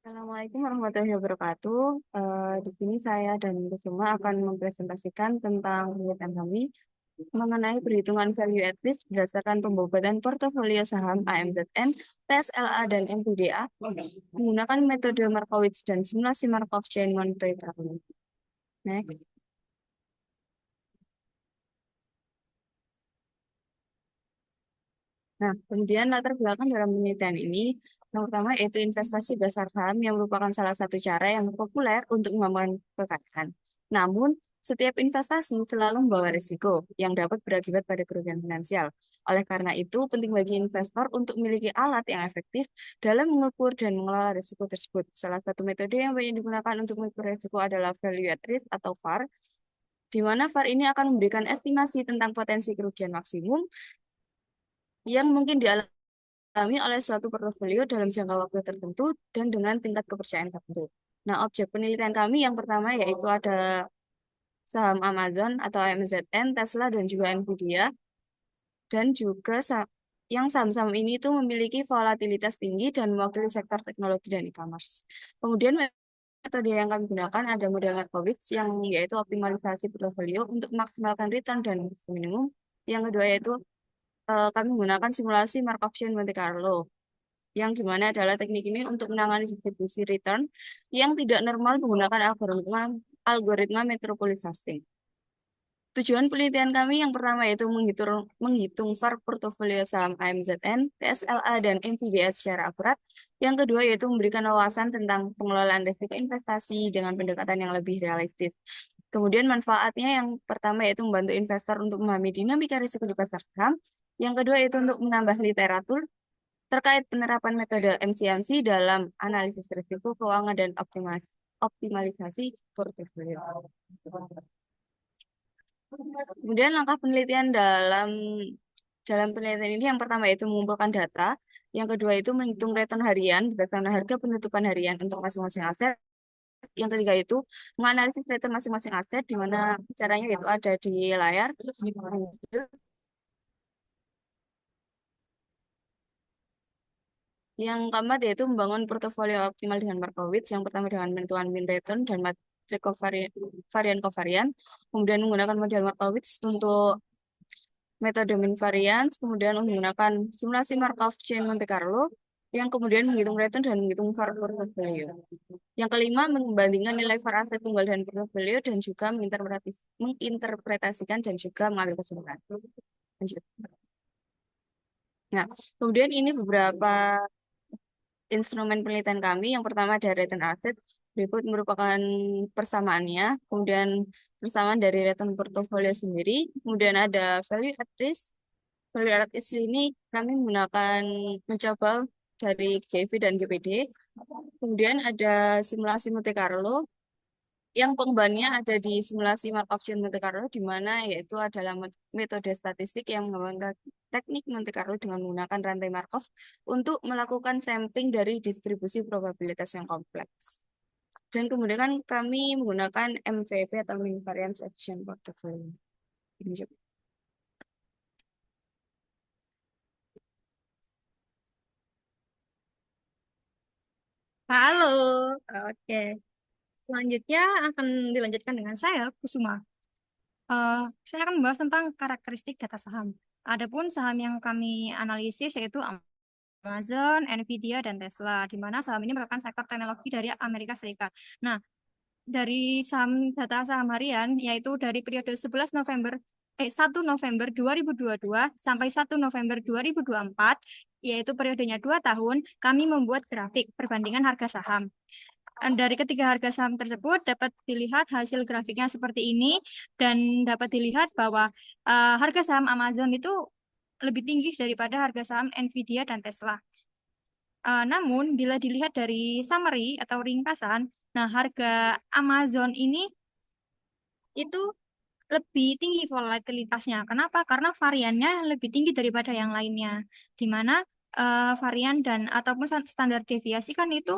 Assalamualaikum warahmatullahi wabarakatuh. Di sini saya dan Kusuma akan mempresentasikan tentang penelitian kami mengenai perhitungan value at risk berdasarkan pembobatan portofolio saham AMZN, TSLA, dan MPDA menggunakan metode Markowitz dan simulasi Markov Chain Monte Carlo. Next. Nah, kemudian latar belakang dalam penelitian ini, yang pertama yaitu investasi dasar saham yang merupakan salah satu cara yang populer untuk mengembangkan kekayaan. Namun, setiap investasi selalu membawa risiko yang dapat berakibat pada kerugian finansial. Oleh karena itu, penting bagi investor untuk memiliki alat yang efektif dalam mengukur dan mengelola risiko tersebut. Salah satu metode yang banyak digunakan untuk mengukur risiko adalah value at risk atau VAR, di mana VAR ini akan memberikan estimasi tentang potensi kerugian maksimum yang mungkin dialami oleh suatu portofolio dalam jangka waktu tertentu dan dengan tingkat kepercayaan tertentu. Nah, objek penelitian kami yang pertama yaitu ada saham Amazon atau AMZN, Tesla, dan juga Nvidia, dan juga yang saham-saham ini itu memiliki volatilitas tinggi dan mewakili sektor teknologi dan e-commerce. Kemudian metode yang kami gunakan ada model Markowitz yang yaitu optimalisasi portofolio untuk memaksimalkan return dan risiko minimum. Yang kedua yaitu kami menggunakan simulasi Markov Chain Monte Carlo, yang dimana adalah teknik ini untuk menangani distribusi return yang tidak normal menggunakan algoritma metropolisasi. Tujuan penelitian kami yang pertama yaitu menghitung VAR portofolio saham AMZN, TSLA, dan NVDA secara akurat. Yang kedua yaitu memberikan wawasan tentang pengelolaan risiko investasi dengan pendekatan yang lebih realistis. Kemudian manfaatnya yang pertama yaitu membantu investor untuk memahami dinamika risiko di pasar saham. Yang kedua yaitu untuk menambah literatur terkait penerapan metode MCMC dalam analisis risiko keuangan dan optimalisasi portofolio. Kemudian langkah penelitian dalam penelitian ini yang pertama yaitu mengumpulkan data, yang kedua itu menghitung return harian berdasarkan harga penutupan harian untuk masing-masing aset. Yang ketiga itu menganalisis return masing-masing aset, di mana caranya itu ada di layar. Yang keempat yaitu membangun portofolio optimal dengan Markowitz. Yang pertama dengan menentukan mean return dan matrik varian kovarian. Kemudian menggunakan model Markowitz untuk metode mean variance. Kemudian menggunakan simulasi Markov Chain Monte Carlo. Yang kemudian menghitung return dan menghitung VAR portofolio. Yang kelima, membandingkan nilai VAR aset tunggal dan portofolio dan juga menginterpretasikan dan juga mengambil kesimpulan. Lanjut. Nah, kemudian ini beberapa instrumen penelitian kami. Yang pertama ada return asset, berikut merupakan persamaannya, kemudian persamaan dari return portofolio sendiri, kemudian ada value at risk. Value at risk ini kami menggunakan mencoba dari GIV dan GPD. Kemudian ada simulasi Monte Carlo, yang pengembangannya ada di simulasi Markov Chain Monte Carlo, di mana yaitu adalah metode statistik yang menggunakan teknik Monte Carlo dengan menggunakan rantai Markov untuk melakukan sampling dari distribusi probabilitas yang kompleks. Dan kemudian kan kami menggunakan MVP atau Mean Variance Action Portfolio. Ini juga. Halo, oke. Selanjutnya akan dilanjutkan dengan saya, Kusuma. Saya akan membahas tentang karakteristik data saham. Adapun saham yang kami analisis yaitu Amazon, Nvidia, dan Tesla, di mana saham ini merupakan sektor teknologi dari Amerika Serikat. Nah, dari data saham harian, yaitu dari periode 1 November 2022 sampai 1 November 2024, yaitu periodenya 2 tahun, kami membuat grafik perbandingan harga saham. Dari ketiga harga saham tersebut dapat dilihat hasil grafiknya seperti ini dan dapat dilihat bahwa harga saham Amazon itu lebih tinggi daripada harga saham Nvidia dan Tesla. Namun bila dilihat dari summary atau ringkasan, nah harga Amazon ini itu lebih tinggi volatilitasnya. Kenapa? Karena variannya lebih tinggi daripada yang lainnya. Di mana varian dan ataupun standar deviasi kan itu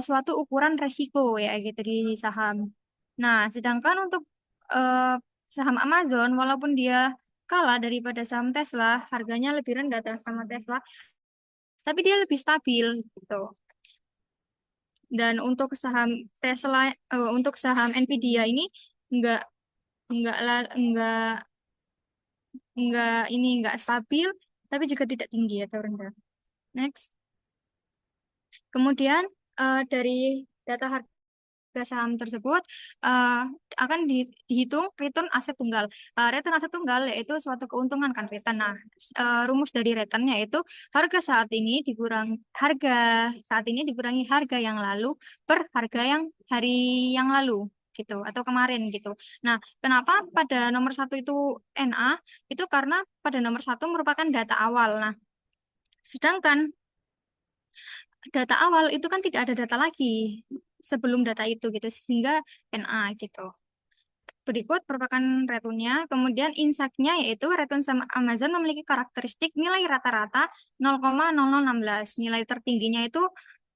suatu ukuran resiko ya gitu di saham. Nah, sedangkan untuk eh, saham Amazon, walaupun dia kalah daripada saham Tesla, harganya lebih rendah dari sama Tesla, tapi dia lebih stabil gitu. Dan untuk saham Tesla, untuk saham Nvidia ini enggak enggak enggak stabil, tapi juga tidak tinggi atau rendah. Next. Kemudian dari data harga saham tersebut eh, akan dihitung return aset tunggal. Return aset tunggal yaitu suatu keuntungan kan return. Nah, rumus dari returnnya itu harga saat ini dikurangi harga yang lalu per harga yang hari yang lalu gitu atau kemarin gitu. Nah, kenapa pada nomor satu itu NA? Itu karena pada nomor satu merupakan data awal. Nah, sedangkan data awal itu kan tidak ada data lagi sebelum data itu gitu sehingga NA gitu. Berikut merupakan returnnya. Kemudian insight-nya yaitu return sama Amazon memiliki karakteristik nilai rata-rata 0,0016. Nilai tertingginya itu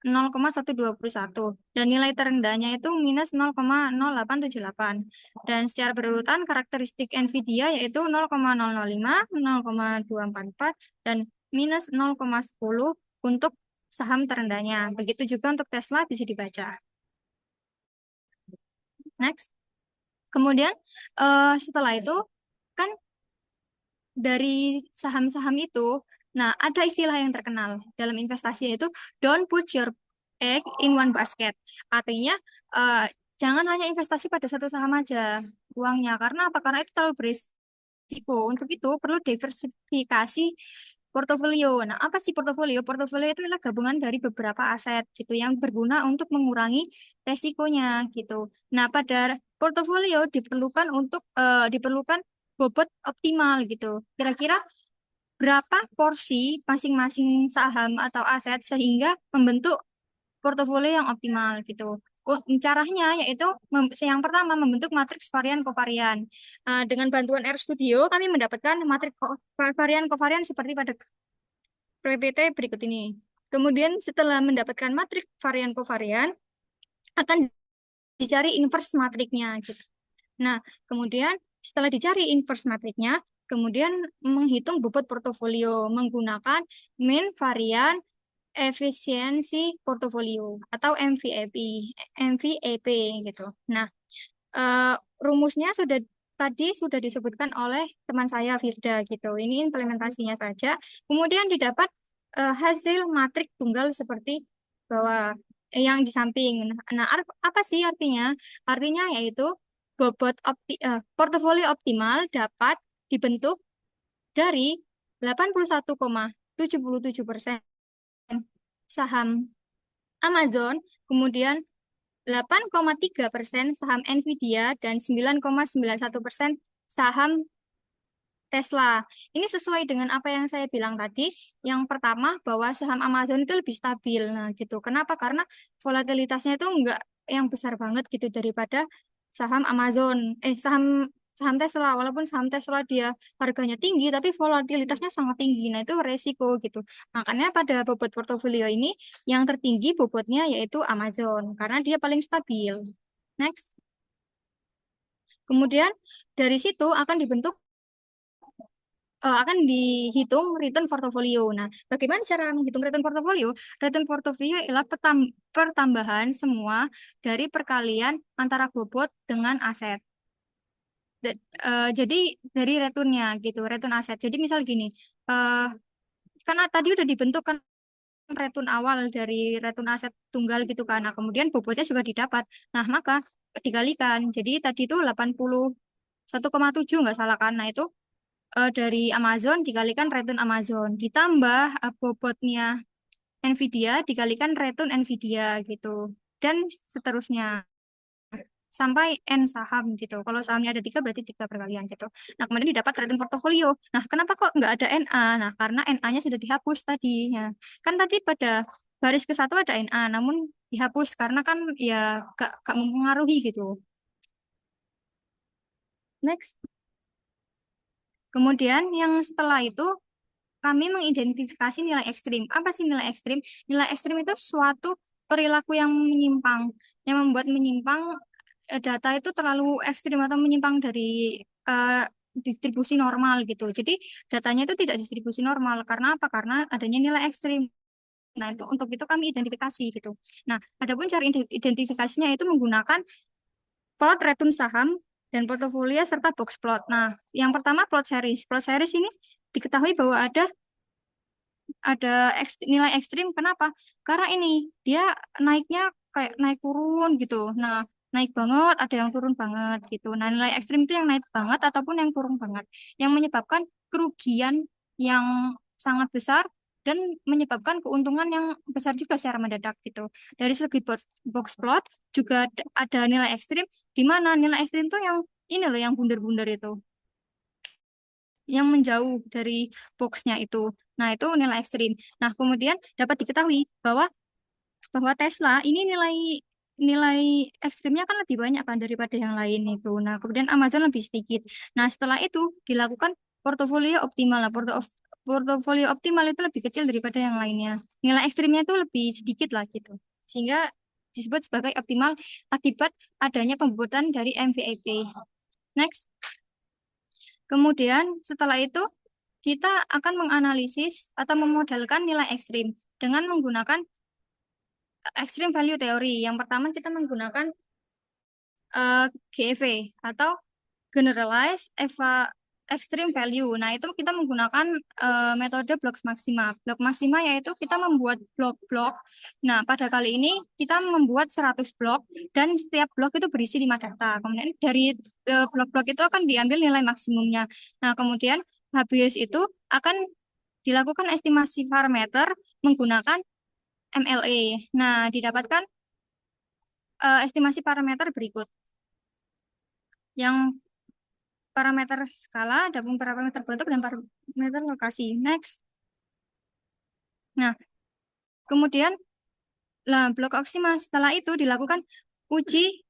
0,121 dan nilai terendahnya itu minus 0,0878. Dan secara berurutan karakteristik Nvidia yaitu 0,005, 0,244 dan minus 0,10 untuk saham terendahnya. Begitu juga untuk Tesla bisa dibaca. Next. Kemudian setelah itu kan dari saham-saham itu, nah ada istilah yang terkenal dalam investasi yaitu don't put your egg in one basket. Artinya eh, jangan hanya investasi pada satu saham aja uangnya. Karena apa? Karena itu terlalu berisiko. Untuk itu perlu diversifikasi portofolio. Nah, apa sih portofolio? Portofolio itu adalah gabungan dari beberapa aset gitu yang berguna untuk mengurangi resikonya gitu. Nah, pada portofolio diperlukan bobot optimal gitu. Kira-kira berapa porsi masing-masing saham atau aset sehingga membentuk portofolio yang optimal gitu. Caranya yaitu yang pertama membentuk matriks varian kovarian. Dengan bantuan RStudio kami mendapatkan matriks varian kovarian seperti pada PPT berikut ini. Kemudian setelah mendapatkan matriks varian kovarian akan dicari inverse matriknya gitu. Nah, kemudian setelah dicari inverse matriknya, kemudian menghitung bobot portofolio menggunakan mean varian efisiensi portofolio atau MVAP gitu. Nah, rumusnya sudah disebutkan oleh teman saya Firda gitu. Ini implementasinya saja. Kemudian didapat hasil matrik tunggal seperti bahwa yang di samping. Nah, apa sih artinya? Artinya yaitu portofolio optimal dapat dibentuk dari 81,77% saham Amazon, kemudian 8,3% saham Nvidia, dan 9,91% saham Tesla. Ini sesuai dengan apa yang saya bilang tadi. Yang pertama, bahwa saham Amazon itu lebih stabil. Nah, gitu. Kenapa? Karena volatilitasnya itu enggak yang besar banget gitu daripada saham Amazon. Saham saham Tesla. Walaupun saham Tesla dia harganya tinggi, tapi volatilitasnya sangat tinggi. Nah, itu resiko gitu. Makanya pada bobot portofolio ini, yang tertinggi bobotnya yaitu Amazon. Karena dia paling stabil. Next. Kemudian dari situ akan dihitung return portofolio. Nah, bagaimana cara menghitung return portofolio? Return portofolio adalah pertambahan semua dari perkalian antara bobot dengan aset. Jadi dari returnnya gitu, return aset. Jadi misal gini, eh, karena tadi udah dibentuk kan return awal dari return aset tunggal gitu kan. Nah, kemudian bobotnya juga didapat. Nah, maka dikalikan. Jadi tadi itu 81,7 nggak salah kan. Nah, itu dari Amazon dikalikan return Amazon ditambah bobotnya Nvidia dikalikan return Nvidia gitu dan seterusnya sampai N saham gitu. Kalau sahamnya ada tiga berarti tiga perkalian gitu. Nah, kemudian didapat return portofolio. Nah, kenapa kok nggak ada NA? Nah, karena NA-nya sudah dihapus tadi ya. Kan tadi pada baris ke satu ada NA namun dihapus karena kan ya gak mempengaruhi gitu. Next. Kemudian yang setelah itu kami mengidentifikasi nilai ekstrim. Apa sih nilai ekstrim? Nilai ekstrim itu suatu perilaku yang menyimpang, yang membuat menyimpang data itu terlalu ekstrim atau menyimpang dari eh, distribusi normal gitu. Jadi datanya itu tidak distribusi normal. Karena apa? Karena adanya nilai ekstrim. Nah, untuk itu kami identifikasi gitu. Nah, adapun cara identifikasinya itu menggunakan plot return saham dan portofolio serta box plot. Nah, yang pertama plot series. Plot series ini diketahui bahwa ada nilai ekstrim. Kenapa? Karena ini dia naiknya kayak naik turun gitu. Nah, naik banget, ada yang turun banget gitu. Nah, nilai ekstrim itu yang naik banget ataupun yang turun banget, yang menyebabkan kerugian yang sangat besar dan menyebabkan keuntungan yang besar juga secara mendadak gitu. Dari segi box plot juga ada nilai ekstrim, di mana nilai ekstrim itu yang ini loh, yang bundar-bundar itu, yang menjauh dari boxnya itu. Nah, itu nilai ekstrim. Nah, kemudian dapat diketahui bahwa Tesla ini nilai nilai ekstrimnya kan lebih banyak kan daripada yang lain itu. Nah, kemudian Amazon lebih sedikit. Nah, setelah itu dilakukan portofolio optimal lah. Portofolio optimal itu lebih kecil daripada yang lainnya. Nilai ekstrimnya itu lebih sedikit lah gitu. Sehingga disebut sebagai optimal akibat adanya pembuatan dari MVIP. Next. Kemudian setelah itu kita akan menganalisis atau memodelkan nilai ekstrim dengan menggunakan extreme value theory. Yang pertama kita menggunakan GEV atau Generalized Extreme Value. Nah, itu kita menggunakan metode blok maksima. Blok maksima yaitu kita membuat blok-blok. Nah, pada kali ini kita membuat 100 blok dan setiap blok itu berisi 5 data. Kemudian dari blok-blok itu akan diambil nilai maksimumnya. Nah, kemudian habis itu akan dilakukan estimasi parameter menggunakan MLE. Nah, didapatkan estimasi parameter berikut. Yang parameter skala, ada pun parameter bentuk dan parameter lokasi. Next. Nah, kemudian blok oksima setelah itu dilakukan uji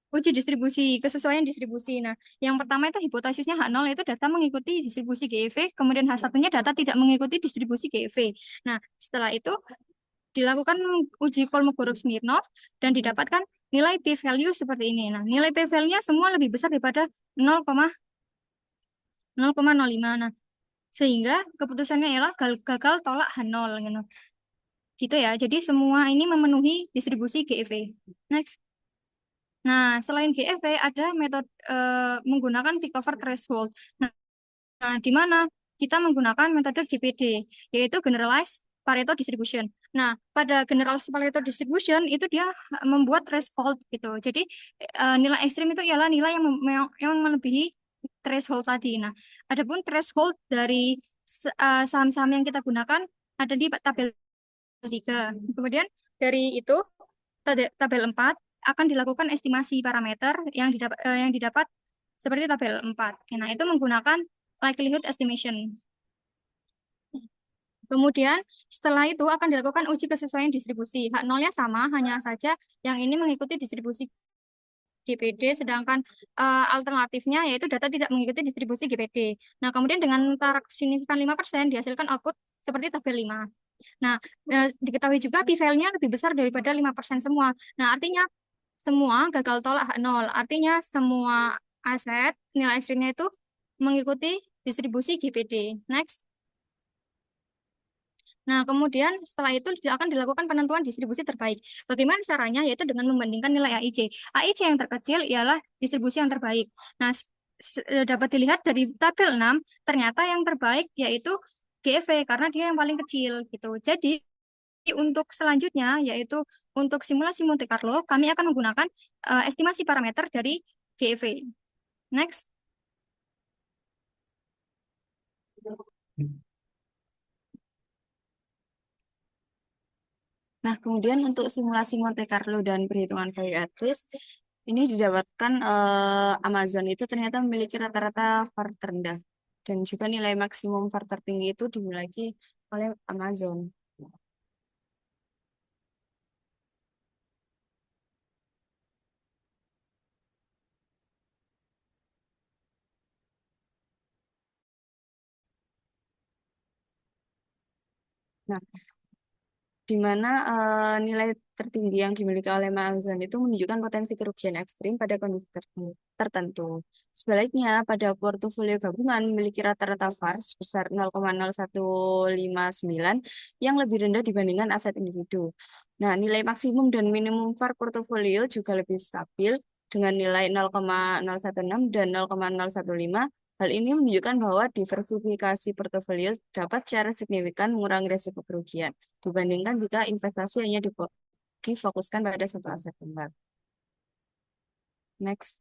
uji distribusi, kesesuaian distribusi. Nah, yang pertama itu hipotesisnya H0 itu data mengikuti distribusi GEV, kemudian H1-nya data tidak mengikuti distribusi GEV. Nah, setelah itu dilakukan uji Kolmogorov-Smirnov dan didapatkan nilai p-value seperti ini. Nah, nilai p-value-nya semua lebih besar daripada 0,05. Nah, sehingga keputusannya ialah gagal tolak H0 gitu. Gitu ya. Jadi semua ini memenuhi distribusi GEV. Next. Nah, selain GEV ada metode menggunakan peak over threshold. Nah, di mana kita menggunakan metode GPD, yaitu Generalized Pareto Distribution. Nah, pada Generalized Pareto Distribution itu dia membuat threshold gitu. Jadi nilai ekstrim itu ialah nilai yang melebihi threshold tadi. Nah, adapun threshold dari saham-saham yang kita gunakan ada di tabel 3. Kemudian dari itu tabel 4 akan dilakukan estimasi parameter yang didapat seperti tabel 4. Nah, itu menggunakan likelihood estimation. Kemudian setelah itu akan dilakukan uji kesesuaian distribusi. H0-nya sama, hanya saja yang ini mengikuti distribusi GPD, sedangkan alternatifnya yaitu data tidak mengikuti distribusi GPD. Nah, kemudian dengan tarak signifikan 5% dihasilkan output seperti tabel 5. Nah, diketahui juga p-value-nya lebih besar daripada 5% semua. Nah, artinya semua gagal tolak H0. Artinya semua aset nilai ekstrimnya itu mengikuti distribusi GPD. Next. Nah, kemudian setelah itu akan dilakukan penentuan distribusi terbaik. Bagaimana caranya? Yaitu dengan membandingkan nilai AIC. AIC yang terkecil ialah distribusi yang terbaik. Nah, dapat dilihat dari tabel 6, ternyata yang terbaik yaitu GEV karena dia yang paling kecil gitu. Jadi, untuk selanjutnya yaitu untuk simulasi Monte Carlo, kami akan menggunakan estimasi parameter dari GEV. Next. Nah, kemudian untuk simulasi Monte Carlo dan perhitungan value at risk, ini didapatkan Amazon itu ternyata memiliki rata-rata VAR terendah. Dan juga nilai maksimum VAR tertinggi itu dimiliki oleh Amazon. Nah, di mana nilai tertinggi yang dimiliki oleh Amazon itu menunjukkan potensi kerugian ekstrim pada kondisi tertentu. Sebaliknya, pada portofolio gabungan memiliki rata-rata VaR sebesar 0,0159 yang lebih rendah dibandingkan aset individu. Nah, nilai maksimum dan minimum VaR portofolio juga lebih stabil dengan nilai 0,016 dan 0,015. Hal ini menunjukkan bahwa diversifikasi portofolio dapat secara signifikan mengurangi risiko kerugian dibandingkan jika investasi hanya difokuskan pada satu aset tunggal. Next.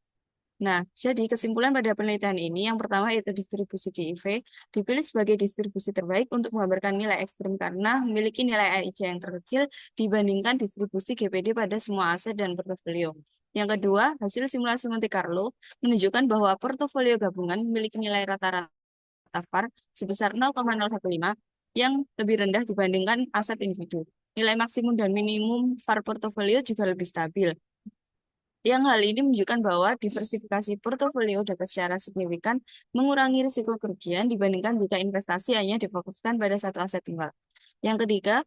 Nah, jadi kesimpulan pada penelitian ini yang pertama yaitu distribusi GIV dipilih sebagai distribusi terbaik untuk menggambarkan nilai ekstrim karena memiliki nilai AIJ yang terkecil dibandingkan distribusi GPD pada semua aset dan portofolio. Yang kedua, hasil simulasi Monte Carlo menunjukkan bahwa portofolio gabungan memiliki nilai rata-rata VaR sebesar 0,015 yang lebih rendah dibandingkan aset individu. Nilai maksimum dan minimum VaR portofolio juga lebih stabil. Yang hal ini menunjukkan bahwa diversifikasi portofolio dapat secara signifikan mengurangi risiko kerugian dibandingkan jika investasi hanya difokuskan pada satu aset tunggal. Yang ketiga,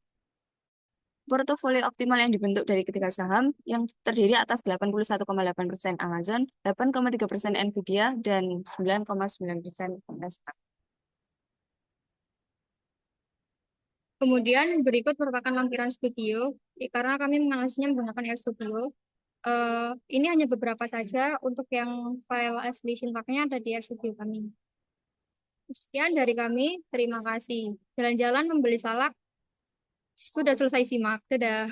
portofolio optimal yang dibentuk dari ketiga saham yang terdiri atas 81,8% Amazon, 8,3% Nvidia, dan 9,9% Tesla. Kemudian berikut merupakan lampiran studio, karena kami menganalisisnya menggunakan RStudio. Ini hanya beberapa saja, untuk yang file asli sintaknya ada di RStudio kami. Sekian dari kami, terima kasih. Jalan-jalan membeli salak, sudah selesai simak. Dadah.